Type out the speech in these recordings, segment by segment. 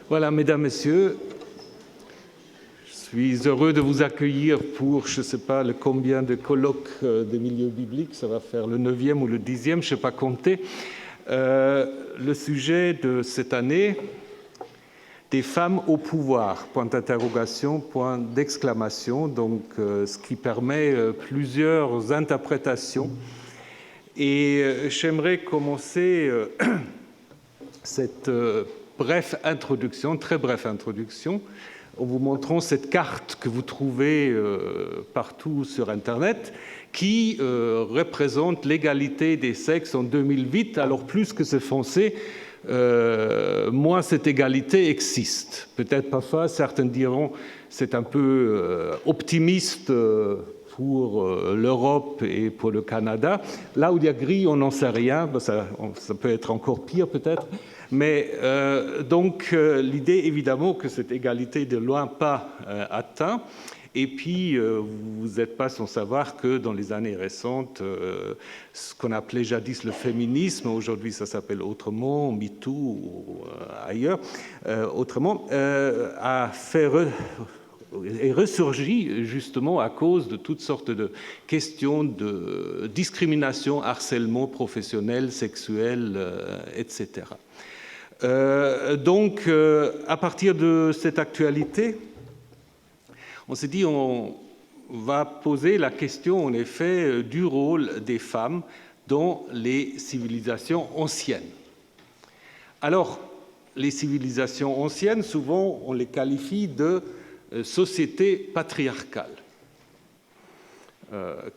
Voilà, mesdames, messieurs, je suis heureux de vous accueillir pour, je ne sais pas le combien de colloques des milieux bibliques, ça va faire le 9e ou le 10e, je ne sais pas compter. Le sujet de cette année, des femmes au pouvoir, point d'interrogation, point d'exclamation, donc ce qui permet plusieurs interprétations. Et j'aimerais commencer cette brève introduction, très brève introduction, en vous montrant cette carte que vous trouvez partout sur Internet, qui représente l'égalité des sexes en 2008. Alors plus que c'est foncé, moins cette égalité existe. Peut-être parfois, certains diront c'est un peu optimiste pour l'Europe et pour le Canada. Là où il y a gris, on n'en sait rien. Ça peut être encore pire peut-être. Mais donc l'idée évidemment que cette égalité est de loin pas atteinte. Et puis, vous n'êtes pas sans savoir que dans les années récentes, ce qu'on appelait jadis le féminisme, aujourd'hui ça s'appelle autrement, MeToo ou ailleurs, autrement, a fait est ressurgi justement à cause de toutes sortes de questions de discrimination, harcèlement professionnel, sexuel, etc. Donc, à partir de cette actualité, on s'est dit on va poser la question, en effet, du rôle des femmes dans les civilisations anciennes. Alors, les civilisations anciennes, souvent, on les qualifie de sociétés patriarcales,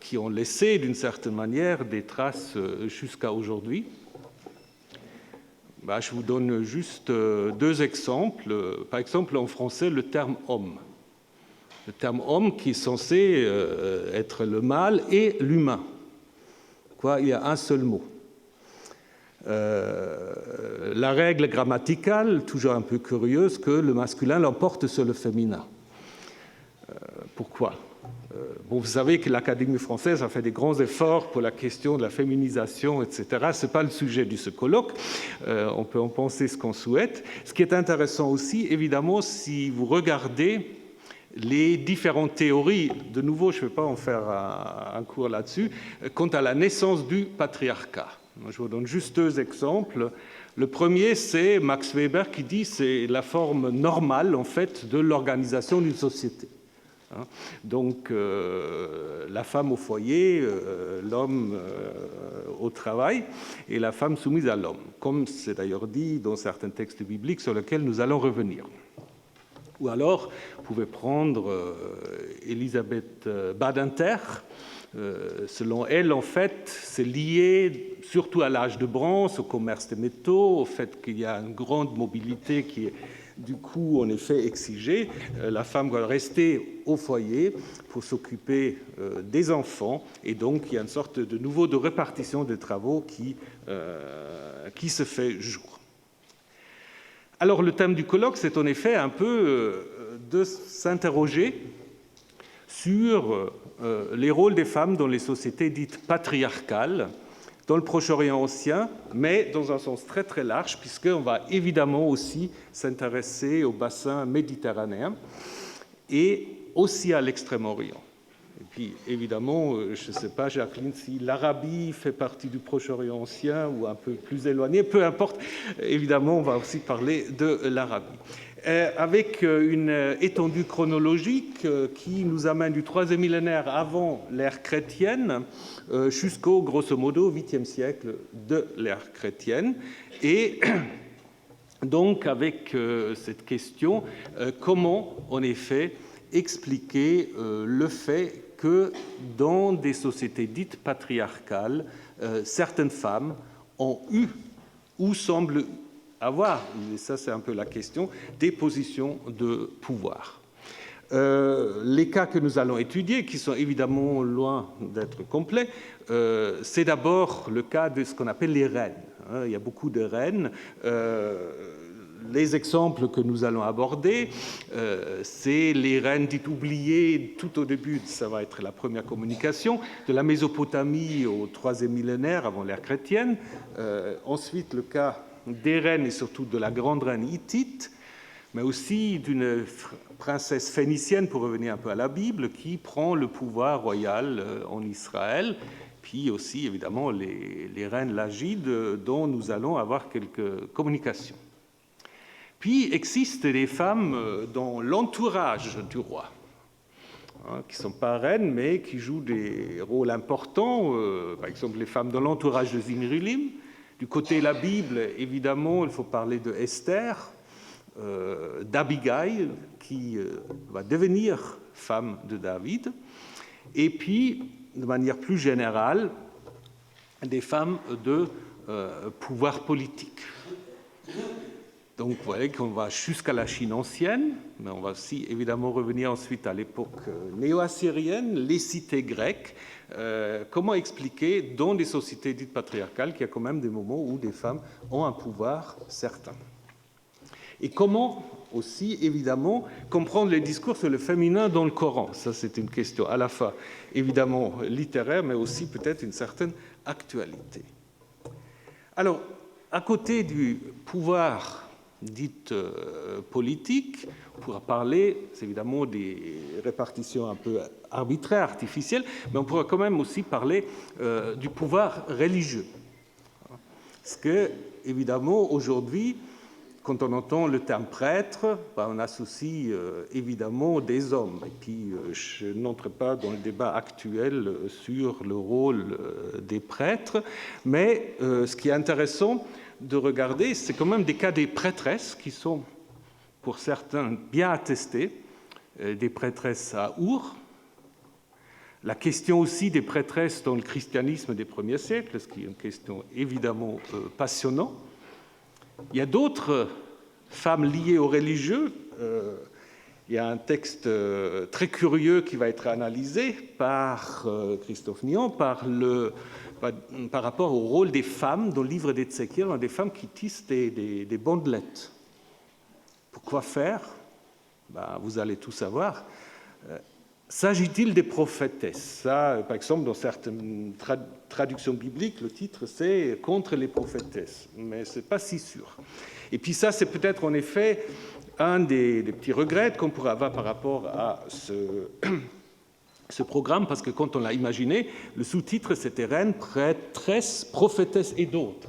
qui ont laissé, d'une certaine manière, des traces jusqu'à aujourd'hui. Je vous donne juste deux exemples. Par exemple, en français, le terme « homme ». Le terme « homme » qui est censé être le mâle et l'humain. Il y a un seul mot. La règle grammaticale, toujours un peu curieuse, que le masculin l'emporte sur le féminin. Pourquoi ? Bon, vous savez que l'Académie française a fait des grands efforts pour la question de la féminisation, etc. Ce n'est pas le sujet de ce colloque. On peut en penser ce qu'on souhaite. Ce qui est intéressant aussi, évidemment, si vous regardez les différentes théories, de nouveau, je ne vais pas en faire un cours là-dessus, quant à la naissance du patriarcat. Je vous donne juste deux exemples. Le premier, c'est Max Weber qui dit que c'est la forme normale, en fait, de l'organisation d'une société. Donc, la femme au foyer, l'homme au travail, et la femme soumise à l'homme, comme c'est d'ailleurs dit dans certains textes bibliques sur lesquels nous allons revenir. Ou alors, vous pouvez prendre Elisabeth Badinter. Selon elle, en fait, c'est lié surtout à l'âge de bronze, au commerce des métaux, au fait qu'il y a une grande mobilité qui est du coup, en effet, exigée. La femme doit rester au foyer pour s'occuper des enfants, et donc il y a une sorte de nouveau de répartition des travaux qui se fait jour. Alors, le thème du colloque, c'est en effet un peu de s'interroger sur les rôles des femmes dans les sociétés dites patriarcales, dans le Proche-Orient ancien, mais dans un sens très très large, puisqu'on va évidemment aussi s'intéresser au bassin méditerranéen et aussi à l'Extrême-Orient. Et puis évidemment, je ne sais pas, Jacqueline, si l'Arabie fait partie du Proche-Orient ancien ou un peu plus éloigné, peu importe, évidemment, on va aussi parler de l'Arabie. Avec une étendue chronologique qui nous amène du 3e millénaire avant l'ère chrétienne jusqu'au, grosso modo, 8e siècle de l'ère chrétienne. Et donc, avec cette question, comment, en effet, expliquer le fait que dans des sociétés dites patriarcales, certaines femmes ont eu ou semblent avoir, et ça c'est un peu la question, des positions de pouvoir. Les cas que nous allons étudier, qui sont évidemment loin d'être complets, c'est d'abord le cas de ce qu'on appelle les reines. Il y a beaucoup de reines. Les exemples que nous allons aborder, c'est les reines dites oubliées tout au début, ça va être la première communication, de la Mésopotamie au 3e millénaire avant l'ère chrétienne. Ensuite, le cas des reines et surtout de la grande reine hittite, mais aussi d'une princesse phénicienne, pour revenir un peu à la Bible, qui prend le pouvoir royal en Israël, puis aussi évidemment les reines lagides dont nous allons avoir quelques communications. Puis existent des femmes dans l'entourage du roi, qui ne sont pas reines, mais qui jouent des rôles importants, par exemple les femmes dans l'entourage de Zimrilim. Du côté de la Bible, évidemment, il faut parler de Esther, d'Abigail, qui va devenir femme de David, et puis, de manière plus générale, des femmes de pouvoir politique. Donc, vous voyez qu'on va jusqu'à la Chine ancienne, mais on va aussi évidemment revenir ensuite à l'époque néo-assyrienne, les cités grecques. Comment expliquer, dans des sociétés dites patriarcales, qu'il y a quand même des moments où des femmes ont un pouvoir certain? Et comment aussi, évidemment, comprendre les discours sur le féminin dans le Coran? Ça, c'est une question à la fois, évidemment, littéraire, mais aussi peut-être une certaine actualité. Alors, à côté du pouvoir dite politique, on pourra parler évidemment des répartitions un peu arbitraires, artificielles, mais on pourra quand même aussi parler du pouvoir religieux. Parce que, évidemment, aujourd'hui, quand on entend le terme prêtre, on associe évidemment des hommes. Et puis, je n'entre pas dans le débat actuel sur le rôle des prêtres, mais ce qui est intéressant de regarder, c'est quand même des cas des prêtresses qui sont, pour certains, bien attestés, des prêtresses à Our. La question aussi des prêtresses dans le christianisme des premiers siècles, ce qui est une question évidemment passionnante. Il y a d'autres femmes liées aux religieux. Il y a un texte très curieux qui va être analysé par Christophe Nian par rapport au rôle des femmes dans le livre d'Ézéchiel, des femmes qui tissent des bandelettes. Pourquoi faire? Vous allez tout savoir. S'agit-il des prophétesses? Ça, par exemple, dans certaines traductions bibliques, le titre, c'est « Contre les prophétesses », mais ce n'est pas si sûr. Et puis ça, c'est peut-être en effet un des petits regrets qu'on pourrait avoir par rapport à ce programme, parce que quand on l'a imaginé, le sous-titre, c'était « Reines, prêtresses, prophétesses et d'autres ».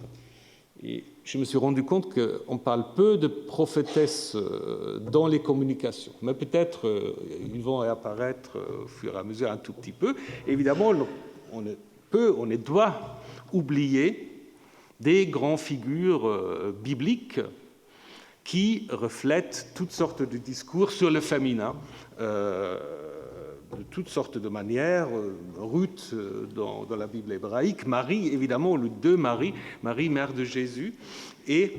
Et je me suis rendu compte qu'on parle peu de prophétesses dans les communications, mais peut-être ils vont réapparaître au fur et à mesure un tout petit peu. Évidemment, on ne doit oublier des grandes figures bibliques qui reflètent toutes sortes de discours sur le féminin, de toutes sortes de manières. Ruth dans la Bible hébraïque, Marie, évidemment, les deux Marie, Marie, mère de Jésus, et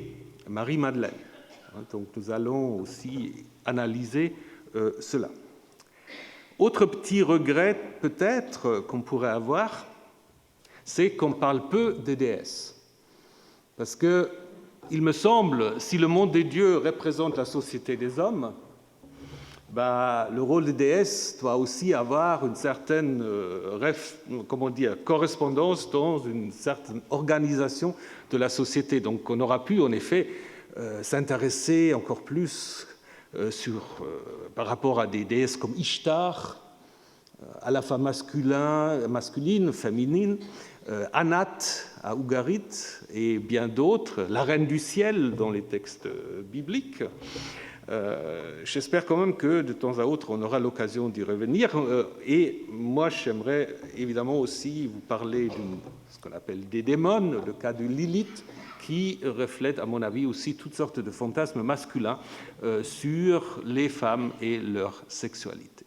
Marie-Madeleine. Donc nous allons aussi analyser cela. Autre petit regret peut-être qu'on pourrait avoir, c'est qu'on parle peu des déesses. Parce que, il me semble, si le monde des dieux représente la société des hommes, le rôle des déesses doit aussi avoir une certaine correspondance dans une certaine organisation de la société. Donc on aura pu en effet s'intéresser encore plus par rapport à des déesses comme Ishtar, à la fois masculine, féminine, Anat à Ougarit et bien d'autres, la reine du ciel dans les textes bibliques. J'espère quand même que de temps à autre, on aura l'occasion d'y revenir. Et moi, j'aimerais évidemment aussi vous parler de ce qu'on appelle des démons, le cas de Lilith, qui reflète, à mon avis, aussi toutes sortes de fantasmes masculins sur les femmes et leur sexualité.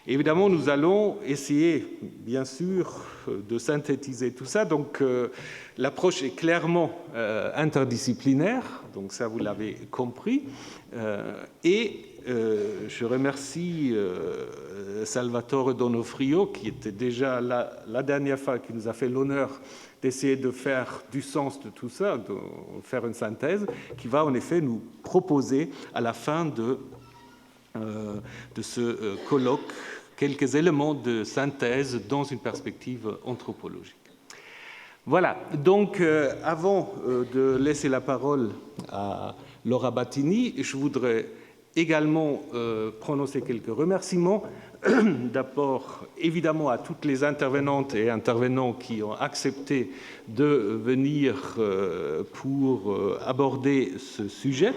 Évidemment, nous allons essayer, bien sûr, de synthétiser tout ça. Donc, l'approche est clairement interdisciplinaire, donc ça, vous l'avez compris. Je remercie Salvatore Donofrio, qui était déjà là la dernière fois, qui nous a fait l'honneur d'essayer de faire du sens de tout ça, de faire une synthèse, qui va en effet nous proposer à la fin de ce colloque quelques éléments de synthèse dans une perspective anthropologique. Voilà, donc avant de laisser la parole à Laura Battini, je voudrais également prononcer quelques remerciements. D'abord, évidemment, à toutes les intervenantes et intervenants qui ont accepté de venir pour aborder ce sujet.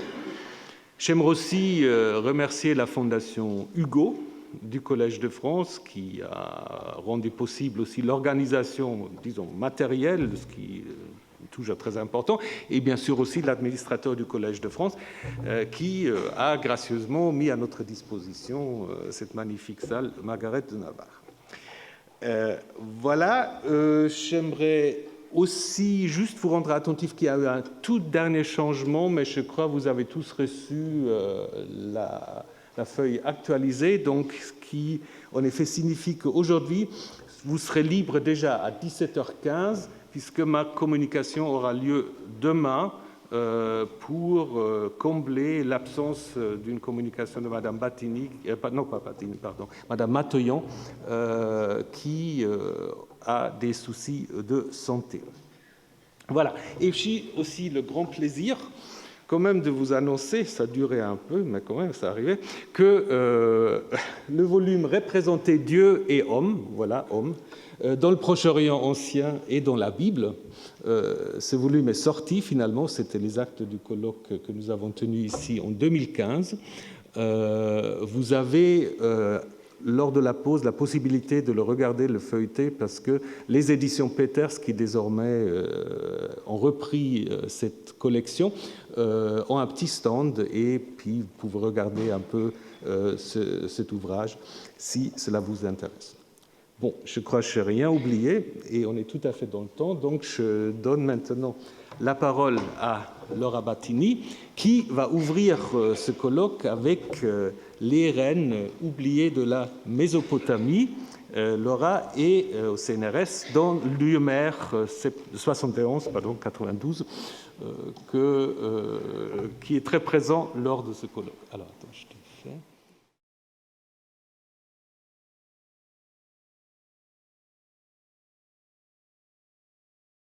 J'aimerais aussi remercier la Fondation Hugo du Collège de France qui a rendu possible aussi l'organisation, disons, matérielle, ce qui est toujours très important, et bien sûr aussi l'administrateur du Collège de France qui a gracieusement mis à notre disposition cette magnifique salle Margaret de Navarre. Voilà, j'aimerais aussi juste vous rendre attentif qu'il y a eu un tout dernier changement, mais je crois que vous avez tous reçu la feuille actualisée, donc ce qui en effet signifie qu'aujourd'hui, vous serez libre déjà à 17h15, puisque ma communication aura lieu demain pour combler l'absence d'une communication de Mme Battini, non pas Battini, pardon, Mme Matoyan, qui a des soucis de santé. Voilà, et j'ai aussi le grand plaisir quand même de vous annoncer, ça durait un peu, mais quand même ça arrivait, que le volume représentait Dieu et homme, voilà, homme, dans le Proche-Orient ancien et dans la Bible. Ce volume est sorti finalement, c'était les actes du colloque que nous avons tenu ici en 2015. Vous avez lors de la pause la possibilité de le regarder, le feuilleter, parce que les éditions Peters, qui désormais ont repris cette collection, ont un petit stand, et puis vous pouvez regarder un peu cet ouvrage si cela vous intéresse. Bon, je crois que je n'ai rien oublié, et on est tout à fait dans le temps, donc je donne maintenant la parole à Laura Battini, qui va ouvrir ce colloque avec les reines oubliées de la Mésopotamie. Laura est au CNRS dans l'UMR 92, qui est très présent lors de ce colloque. Alors, attends, je te fais...